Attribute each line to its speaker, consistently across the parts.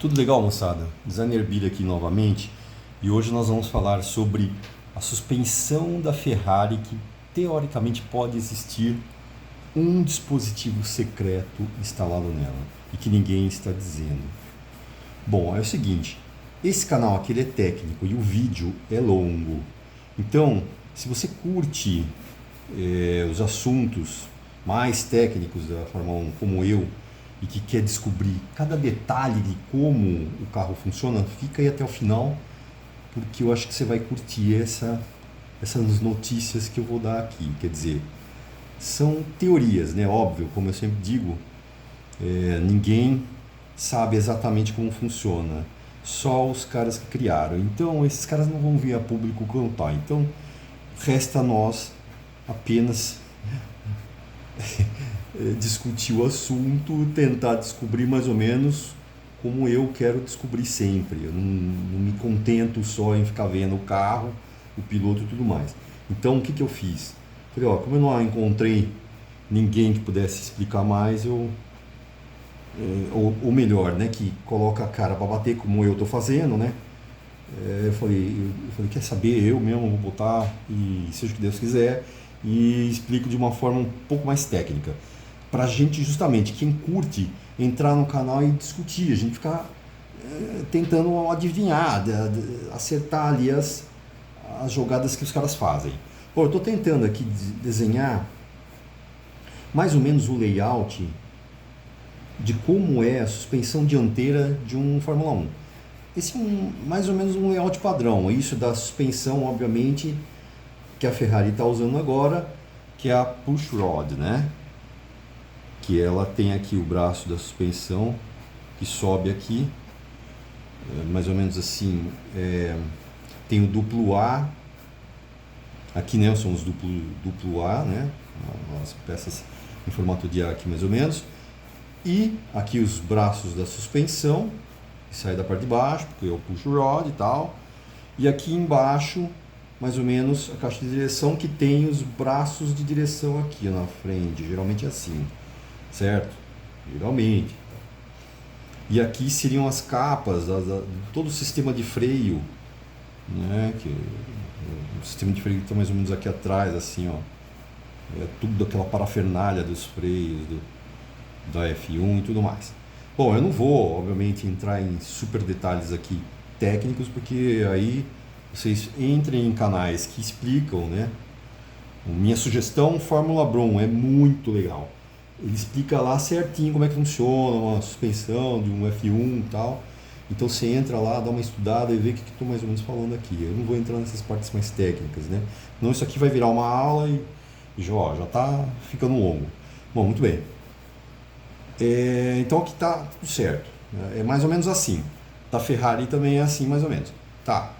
Speaker 1: Tudo legal, moçada? Designer Billy aqui novamente e hoje nós vamos falar sobre a suspensão da Ferrari que teoricamente pode existir um dispositivo secreto instalado nela e que ninguém está dizendo. Bom, é o seguinte, esse canal aqui ele é técnico e o vídeo é longo, então se você curte os assuntos mais técnicos da Fórmula 1 como eu e que quer descobrir cada detalhe de como o carro funciona, fica aí até o final, porque eu acho que você vai curtir essas notícias que eu vou dar aqui. Quer dizer, são teorias, né? Óbvio, como eu sempre digo, ninguém sabe exatamente como funciona, só os caras que criaram. Então, esses caras não vão vir a público contar. Então, resta a nós apenas discutir o assunto, tentar descobrir mais ou menos como eu quero descobrir sempre. Eu não me contento só em ficar vendo o carro, o piloto e tudo mais. Então, o que eu fiz? Falei, como eu não encontrei ninguém que pudesse explicar mais, ou melhor, né, que coloca a cara para bater como eu estou fazendo, né? Eu falei, quer saber, eu mesmo vou botar e seja o que Deus quiser, e explico de uma forma um pouco mais técnica para a gente, justamente, quem curte, entrar no canal e discutir, a gente ficar tentando adivinhar, acertar ali as jogadas que os caras fazem. Bom, eu estou tentando aqui desenhar mais ou menos o layout de como é a suspensão dianteira de um Fórmula 1. Esse é mais ou menos um layout padrão, isso da suspensão, obviamente, que a Ferrari está usando agora, que é a push rod, né? Que ela tem aqui o braço da suspensão que sobe aqui, mais ou menos assim, tem o duplo A, aqui, né, são os duplo A, né, as peças em formato de A aqui mais ou menos, e aqui os braços da suspensão, que sai da parte de baixo, porque é o push rod e tal, e aqui embaixo, mais ou menos, a caixa de direção que tem os braços de direção aqui na frente, geralmente é assim, certo? Geralmente. E aqui seriam as capas, todo o sistema de freio, né? O sistema de freio está mais ou menos aqui atrás, assim, ó. É tudo aquela parafernália dos freios, da F1 e tudo mais. Bom, eu não vou, obviamente, entrar em super detalhes aqui técnicos, porque aí vocês entrem em canais que explicam, né? Minha sugestão, Fórmula Brum, é muito legal. Ele explica lá certinho como é que funciona uma suspensão de um F1 e tal. Então você entra lá, dá uma estudada e vê o que estou mais ou menos falando aqui. Eu não vou entrar nessas partes mais técnicas, né? Não, isso aqui vai virar uma aula e já está ficando longo. Bom, muito bem. Então aqui está tudo certo. É mais ou menos assim. Da Ferrari também é assim, mais ou menos. Tá.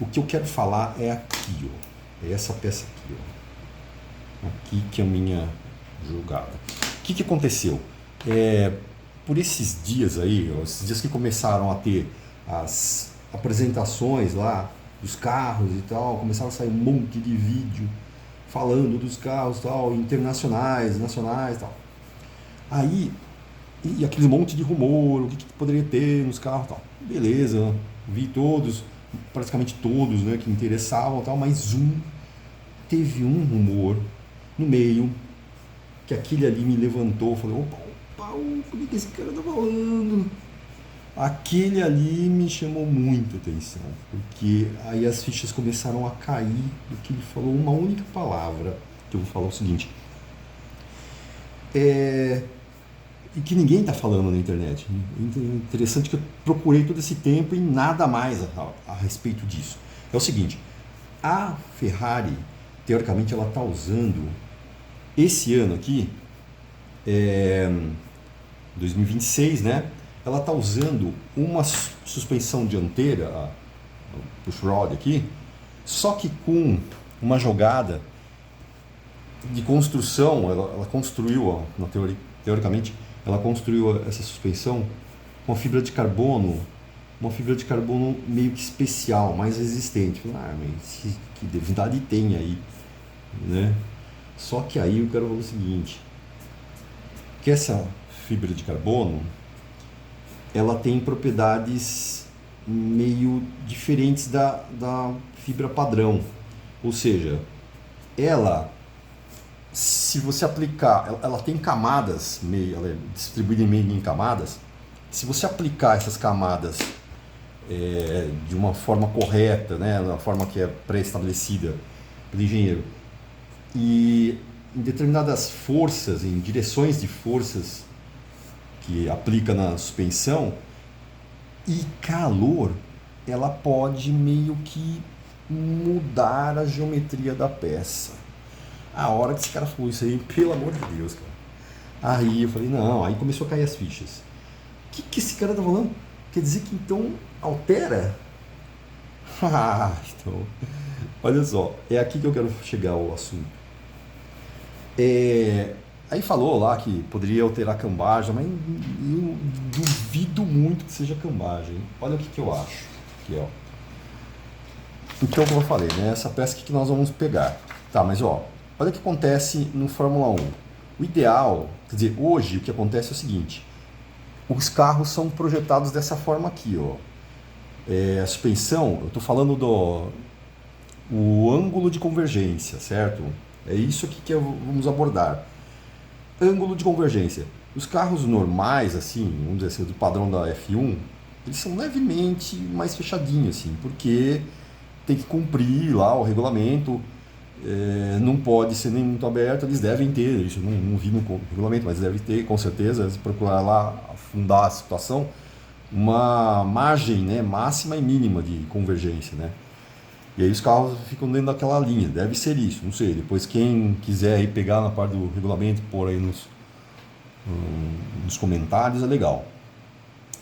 Speaker 1: O que eu quero falar é aqui, ó. É essa peça aqui, ó. Aqui que é a minha jogada. O que aconteceu? Por esses dias aí, ó, esses dias que começaram a ter as apresentações lá dos carros e tal, começaram a sair um monte de vídeo falando dos carros tal, internacionais, nacionais e tal. Aí, e aquele monte de rumor, o que poderia ter nos carros e tal. Beleza, vi todos, praticamente todos, né, que interessavam e tal, mas teve um rumor no meio que aquele ali me levantou, falei, opa, o que esse cara tá falando? Aquele ali me chamou muita atenção, porque aí as fichas começaram a cair do que ele falou uma única palavra, que eu vou falar o seguinte, e que ninguém está falando na internet. Interessante que eu procurei todo esse tempo e nada mais a respeito disso. É o seguinte, a Ferrari, teoricamente, ela está usando esse ano aqui, 2026, né? Ela está usando uma suspensão dianteira, a push rod aqui, só que com uma jogada de construção, ela construiu, teoricamente, ela construiu essa suspensão com uma fibra de carbono meio que especial, mais resistente. Mas que devidade tem aí, né? Só que aí eu quero falar o seguinte, que essa fibra de carbono, ela tem propriedades meio diferentes da fibra padrão. Ou seja, ela, se você aplicar, ela tem camadas, ela é distribuída meio em camadas. Se você aplicar essas camadas de uma forma correta, né, uma forma que é pré-estabelecida pelo engenheiro, e em determinadas forças, em direções de forças que aplica na suspensão e calor, ela pode meio que mudar a geometria da peça. A hora que esse cara falou isso aí, pelo amor de Deus, cara. Aí eu falei, não, aí começou a cair as fichas. O que esse cara tá falando? Quer dizer que então altera? Então, olha só, é aqui que eu quero chegar ao assunto. Aí falou lá que poderia alterar a cambagem, mas eu duvido muito que seja cambagem. Olha o que eu acho. Aqui, ó. Então, como eu falei, né, essa peça aqui que nós vamos pegar. Tá, mas ó, olha o que acontece no Fórmula 1. O ideal, quer dizer, hoje o que acontece é o seguinte: os carros são projetados dessa forma aqui, ó. A suspensão, eu estou falando o ângulo de convergência, certo? É isso aqui que vamos abordar. Ângulo de convergência. Os carros normais, assim, vamos dizer assim, do padrão da F1, eles são levemente mais fechadinhos, assim, porque tem que cumprir lá o regulamento, não pode ser nem muito aberto, eles devem ter, isso não vi no regulamento, mas devem ter, com certeza, se procurar lá afundar a situação, uma margem, né, máxima e mínima de convergência, né? E aí os carros ficam dentro daquela linha, deve ser isso, não sei. Depois quem quiser aí pegar na parte do regulamento, pôr aí nos comentários, é legal.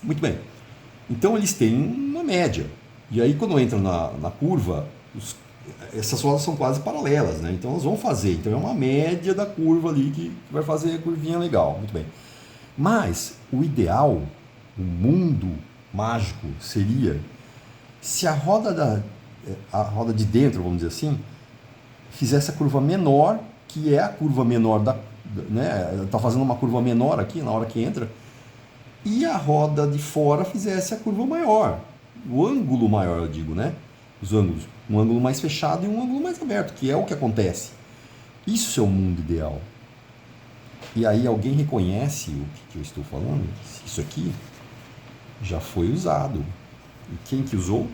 Speaker 1: Muito bem. Então eles têm uma média. E aí quando entram na curva, essas rodas são quase paralelas, né? Então elas vão fazer. Então é uma média da curva ali que vai fazer a curvinha legal. Muito bem. Mas o ideal, o mundo mágico seria se a roda de dentro, vamos dizer assim, fizesse a curva menor, que é a curva menor né? Está fazendo uma curva menor aqui na hora que entra, e a roda de fora fizesse a curva maior, o ângulo maior, eu digo, né? Os ângulos, um ângulo mais fechado e um ângulo mais aberto, que é o que acontece. Isso é o mundo ideal. E aí alguém reconhece o que eu estou falando? Isso aqui já foi usado. E quem que usou?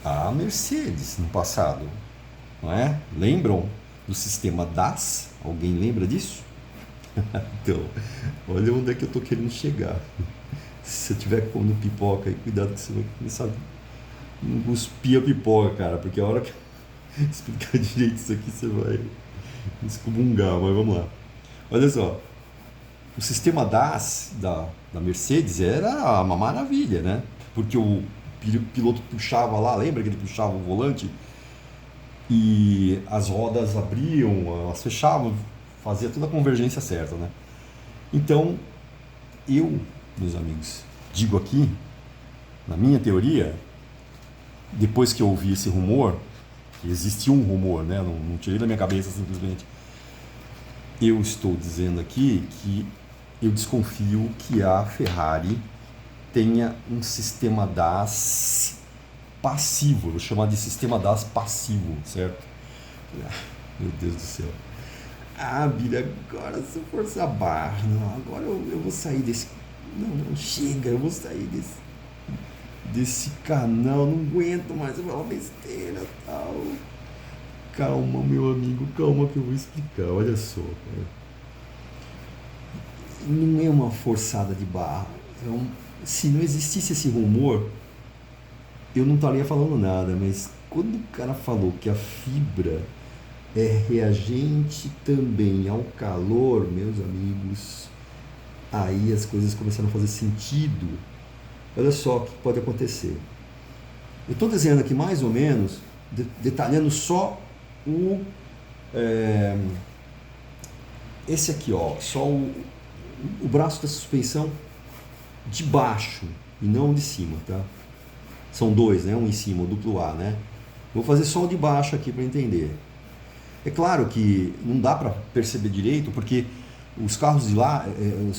Speaker 1: A Mercedes no passado, não é? Lembram do sistema DAS? Alguém lembra disso? Então, olha onde é que eu estou querendo chegar. Se você estiver comendo pipoca aí, cuidado que você vai começar a cuspir a pipoca, cara, porque a hora que eu explicar direito isso aqui, você vai excomungar, mas vamos lá. Olha só, o sistema DAS da Mercedes era uma maravilha, né? Porque o piloto puxava lá, lembra que ele puxava o volante e as rodas abriam, elas fechavam, fazia toda a convergência certa, né? Então, meus amigos, digo aqui, na minha teoria, depois que eu ouvi esse rumor, que existia um rumor, né? Não tirei da minha cabeça simplesmente, eu estou dizendo aqui que eu desconfio que a Ferrari tenha um sistema DAS passivo, vou chamar de sistema DAS passivo, certo? Meu Deus do céu. Bira, agora se eu forçar a barra, não, agora eu vou sair desse. Não, chega, eu vou sair desse canal, não aguento mais, eu vou falar besteira e tal. Calma, meu amigo, calma que eu vou explicar, olha só. Não é uma forçada de barra, se não existisse esse rumor, eu não estaria falando nada, mas quando o cara falou que a fibra é reagente também ao calor, meus amigos, aí as coisas começaram a fazer sentido. Olha só o que pode acontecer. Eu estou desenhando aqui mais ou menos, detalhando só esse aqui, ó, só o braço da suspensão de baixo e não de cima, tá? São dois, né? Um em cima, o duplo A, né? Vou fazer só o de baixo aqui para entender. É claro que não dá para perceber direito, porque Os carros de lá,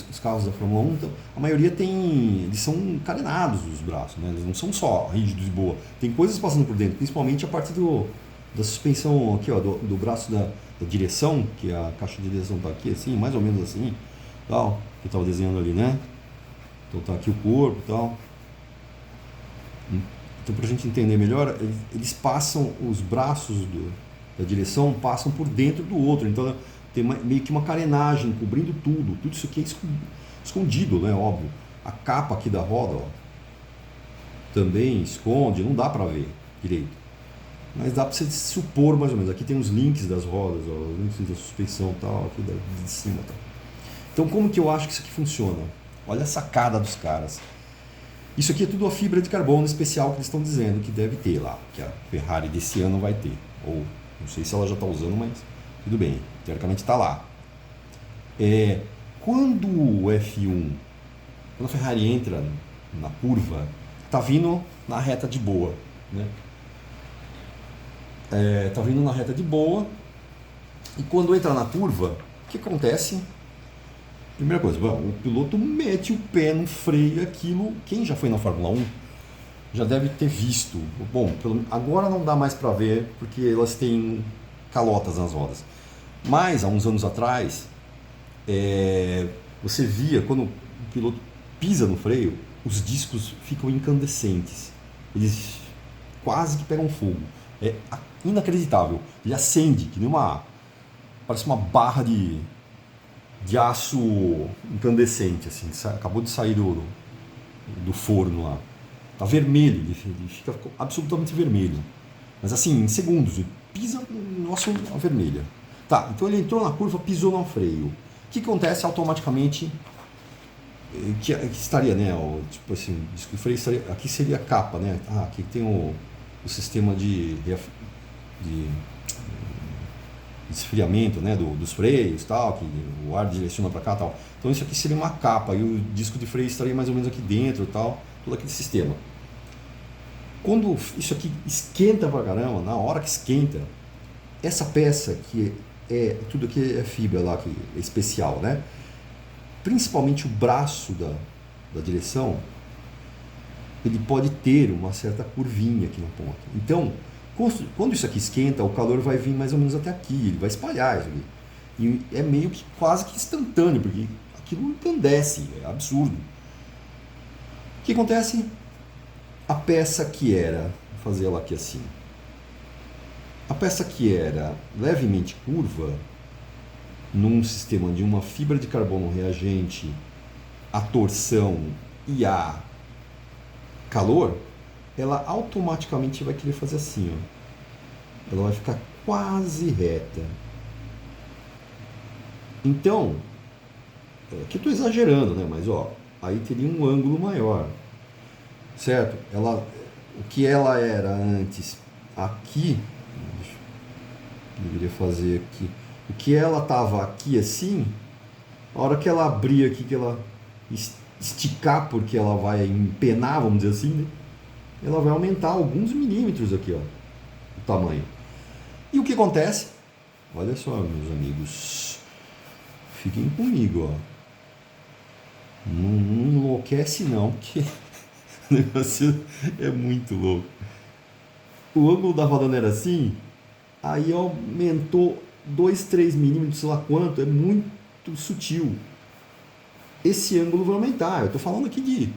Speaker 1: os carros da Fórmula 1, a maioria eles são carenados os braços, né? Eles não são só rígidos de boa. Tem coisas passando por dentro, principalmente a parte da suspensão aqui, ó, do braço da direção, que a caixa de direção tá aqui assim, mais ou menos assim, tal, que eu tava desenhando ali, né? Então tá aqui o corpo e tal. Então, para a gente entender melhor, eles passam, os braços da direção passam por dentro do outro. Então, tem meio que uma carenagem cobrindo tudo. Tudo isso aqui é escondido, né? Óbvio. A capa aqui da roda, ó, também esconde, não dá para ver direito. Mas dá para você supor mais ou menos. Aqui tem os links das rodas, ó, os links da suspensão e tal, aqui de cima e tal. Então, como que eu acho que isso aqui funciona? Olha a sacada dos caras. Isso aqui é tudo a fibra de carbono especial que eles estão dizendo que deve ter lá, que a Ferrari desse ano vai ter. Ou não sei se ela já está usando, mas tudo bem, teoricamente está lá. Quando o F1, quando a Ferrari entra na curva, está vindo na reta de boa, né? Tá vindo na reta de boa, e quando entra na curva, o que acontece? Primeira coisa, o piloto mete o pé no freio, aquilo, quem já foi na Fórmula 1 já deve ter visto. Bom, agora não dá mais para ver, porque elas têm calotas nas rodas. Mas, há uns anos atrás, você via, quando o piloto pisa no freio, os discos ficam incandescentes. Eles quase que pegam fogo. É inacreditável. Ele acende, que nem parece uma barra de aço incandescente, assim, acabou de sair do forno lá. Tá vermelho, ele fica absolutamente vermelho. Mas assim, em segundos, ele pisa, nossa, a vermelha. Tá, então ele entrou na curva, pisou no freio. O que acontece automaticamente? Que estaria, né? Tipo assim, o freio estaria, aqui seria a capa, né? Aqui tem o sistema de esfriamento, né, dos freios, tal, que o ar direciona para cá, tal. Então isso aqui seria uma capa e o disco de freio estaria mais ou menos aqui dentro, tal, todo aquele sistema. Quando isso aqui esquenta pra caramba, na hora que esquenta, essa peça que tudo aqui é fibra lá, que é especial, né? Principalmente o braço da direção, ele pode ter uma certa curvinha aqui na ponta. Então, quando isso aqui esquenta, o calor vai vir mais ou menos até aqui, ele vai espalhar isso aqui. E é meio que quase que instantâneo, porque aquilo encandece, é absurdo. O que acontece? A peça que era, vou fazer ela aqui assim, a peça que era levemente curva, num sistema de uma fibra de carbono reagente, a torção e a calor, ela automaticamente vai querer fazer assim, ó. Ela vai ficar quase reta. Então, aqui eu estou exagerando, né? Mas ó, aí teria um ângulo maior, certo? O que ela era antes aqui, deveria fazer aqui. O que ela estava aqui assim, a hora que ela abrir aqui, que ela esticar, porque ela vai empenar, vamos dizer assim, né? Ela vai aumentar alguns milímetros aqui, ó, o tamanho. E o que acontece? Olha só, meus amigos, fiquem comigo, ó. Não enlouquece não, porque o negócio é muito louco. O ângulo da roda era assim, aí aumentou 2, 3 milímetros, sei lá quanto, é muito sutil. Esse ângulo vai aumentar, eu estou falando aqui de,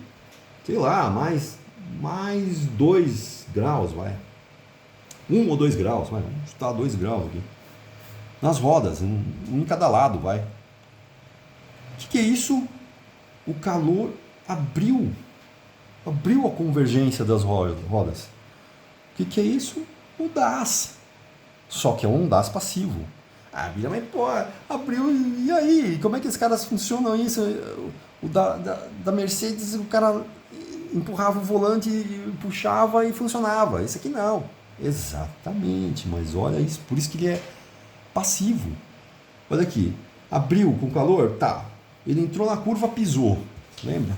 Speaker 1: sei lá, mais 2 graus, vai. 1 ou 2 graus, vai. Vamos chutar 2 graus aqui. Nas rodas, um em cada lado, vai. O que é isso? O calor abriu a convergência das rodas. O que é isso? O DAS. Só que é um DAS passivo. Mas pô, abriu, e aí? Como é que os caras funcionam isso? O da Mercedes, o cara empurrava o volante, puxava e funcionava. Esse aqui não. Exatamente, mas olha isso, por isso que ele é passivo. Olha aqui, abriu com calor, tá. Ele entrou na curva, pisou, lembra?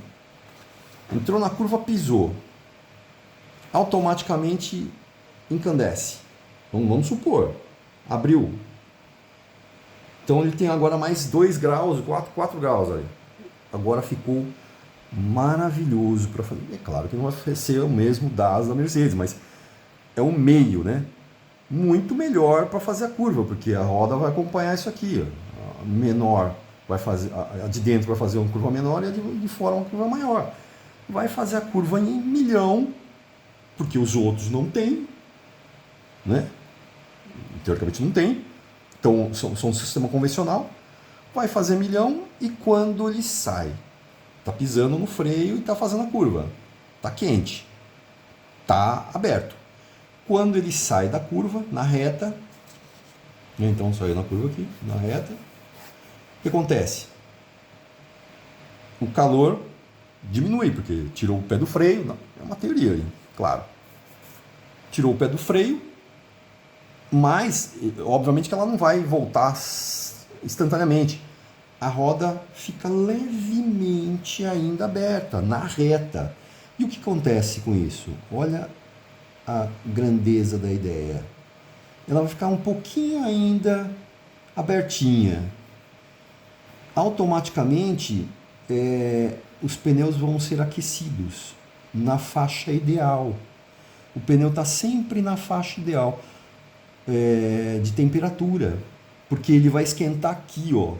Speaker 1: Entrou na curva, pisou. Automaticamente encandece. Vamos supor, abriu. Então ele tem agora mais 2 graus, 4 graus aí. Agora ficou maravilhoso para fazer. É claro que não vai ser o mesmo das da Mercedes, mas é um meio, né? Muito melhor para fazer a curva, porque a roda vai acompanhar isso aqui. Ó. A menor vai fazer, a de dentro vai fazer uma curva menor e a de fora uma curva maior. Vai fazer a curva em milhão, porque os outros não têm, né? Teoricamente não tem. Então são um sistema convencional. Vai fazer milhão e quando ele sai, tá pisando no freio e tá fazendo a curva. Tá quente. Tá aberto. Quando ele sai da curva, na reta, então saiu na curva aqui, na reta, o que acontece? O calor diminui, porque tirou o pé do freio, não, é uma teoria aí, claro. Tirou o pé do freio, mas, obviamente que ela não vai voltar instantaneamente. A roda fica levemente ainda aberta, na reta. E o que acontece com isso? Olha a grandeza da ideia. Ela vai ficar um pouquinho ainda abertinha. Automaticamente, os pneus vão ser aquecidos na faixa ideal. O pneu está sempre na faixa ideal de temperatura, porque ele vai esquentar aqui, ó.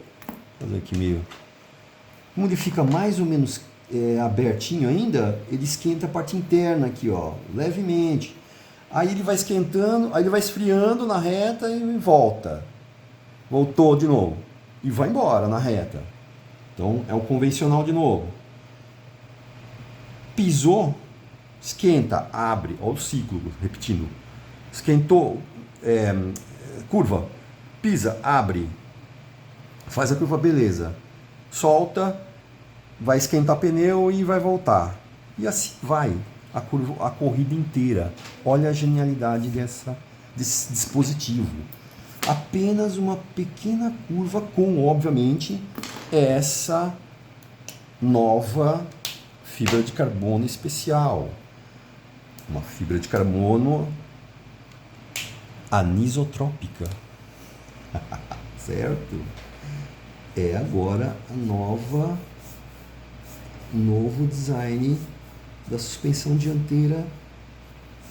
Speaker 1: Vou fazer aqui meio. Como ele fica mais ou menos abertinho ainda, ele esquenta a parte interna aqui, ó, levemente. Aí ele vai esquentando, aí ele vai esfriando na reta e volta. Voltou de novo. E vai embora na reta. Então é o convencional de novo. Pisou, esquenta, abre. Olha o ciclo, repetindo. Esquentou, curva, pisa, abre. Faz a curva, beleza. Solta, vai esquentar pneu e vai voltar. E assim vai a corrida inteira. Olha a genialidade desse dispositivo. Apenas uma pequena curva com, obviamente, essa nova fibra de carbono especial. Uma fibra de carbono anisotrópica. Certo? É agora novo design da suspensão dianteira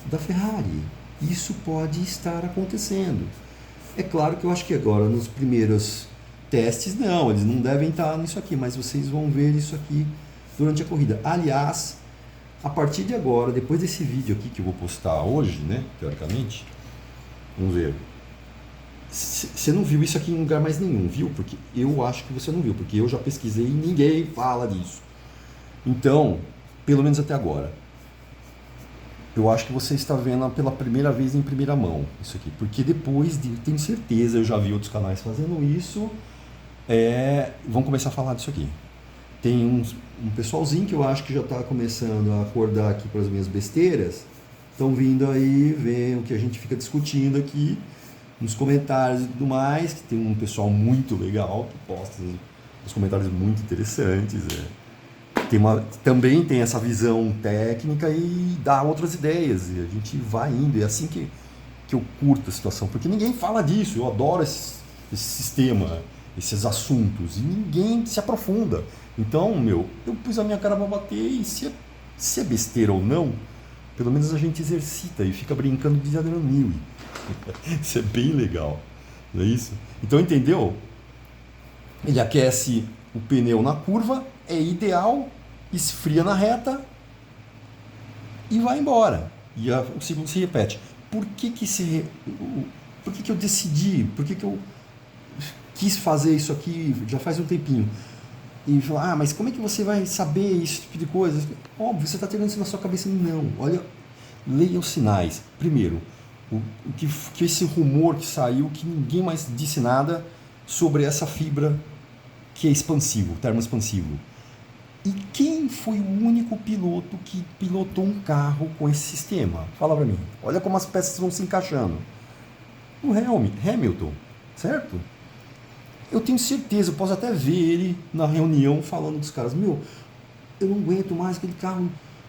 Speaker 1: da Ferrari. Isso pode estar acontecendo. É claro que eu acho que agora nos primeiros testes não, eles não devem estar nisso aqui, mas vocês vão ver isso aqui durante a corrida. Aliás, a partir de agora, depois desse vídeo aqui que eu vou postar hoje, né, teoricamente, vamos ver. Você não viu isso aqui em lugar mais nenhum, viu? Porque eu acho que você não viu, porque eu já pesquisei e ninguém fala disso. Então, pelo menos até agora, eu acho que você está vendo pela primeira vez em primeira mão isso aqui. Porque depois, tenho certeza, eu já vi outros canais fazendo isso, vão começar a falar disso aqui. Tem um pessoalzinho que eu acho que já está começando a acordar aqui para as minhas besteiras, estão vindo aí ver o que a gente fica discutindo aqui nos comentários e tudo mais, que tem um pessoal muito legal que posta uns comentários muito interessantes. Também tem essa visão técnica e dá outras ideias, e a gente vai indo, é assim que eu curto a situação, porque ninguém fala disso, eu adoro esse sistema, esses assuntos, e ninguém se aprofunda. Então, eu pus a minha cara para bater, e se é besteira ou não, pelo menos a gente exercita e fica brincando de Adriano Newey. Isso é bem legal, não é isso? Então, entendeu? Ele aquece o pneu na curva, é ideal, esfria na reta e vai embora. E o ciclo se repete. Por que eu decidi? Por que eu quis fazer isso aqui já faz um tempinho? E falar, mas como é que você vai saber esse tipo de coisa? Óbvio, você está tendo isso na sua cabeça. Não, olha, leia os sinais. Primeiro, que esse rumor que saiu, que ninguém mais disse nada sobre essa fibra que é expansivo, termoexpansivo. E quem foi o único piloto que pilotou um carro com esse sistema? Fala pra mim. Olha como as peças vão se encaixando. O Hamilton, certo? Eu tenho certeza, eu posso até ver ele na reunião falando dos caras. Eu não aguento mais aquele carro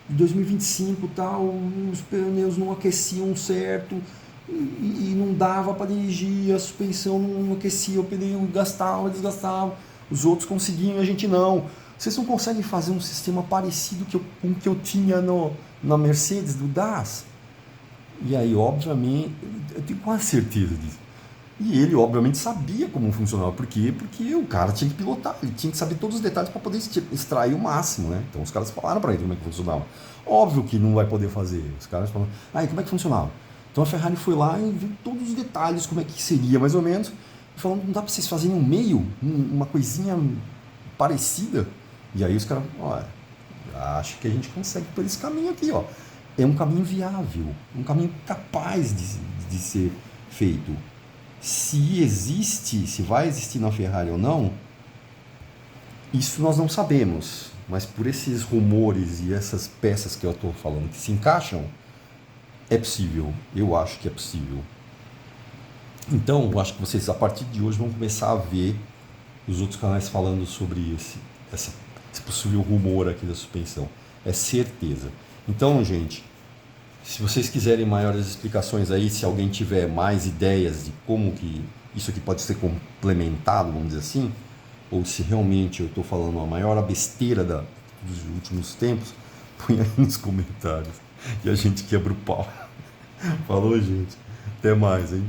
Speaker 1: de 2025 tal, os pneus não aqueciam certo, e não dava para dirigir, a suspensão não aquecia o pneu, gastava, desgastava. Os outros conseguiam, a gente não. Vocês não conseguem fazer um sistema parecido com o que eu tinha na Mercedes, do DAS? E aí, obviamente, eu tenho quase certeza disso. E ele, obviamente, sabia como funcionava. Por quê? Porque o cara tinha que pilotar, ele tinha que saber todos os detalhes para poder extrair o máximo, né? Então os caras falaram para ele como é que funcionava. Óbvio que não vai poder fazer. Os caras falaram, e como é que funcionava? Então a Ferrari foi lá e viu todos os detalhes, como é que seria mais ou menos, e falou, não dá para vocês fazerem um meio, uma coisinha parecida? E aí os caras, olha, acho que a gente consegue por esse caminho aqui, ó. É um caminho viável, um caminho capaz de ser feito. Se existe, se vai existir na Ferrari ou não, isso nós não sabemos. Mas por esses rumores e essas peças que eu estou falando que se encaixam, é possível. Eu acho que é possível. Então, eu acho que vocês, a partir de hoje, vão começar a ver os outros canais falando sobre esse possível rumor aqui da suspensão. É certeza. Então, gente, se vocês quiserem maiores explicações aí, se alguém tiver mais ideias de como que isso aqui pode ser complementado, vamos dizer assim, ou se realmente eu estou falando a maior besteira dos últimos tempos, põe aí nos comentários e a gente quebra o pau. Falou, gente. Até mais, hein?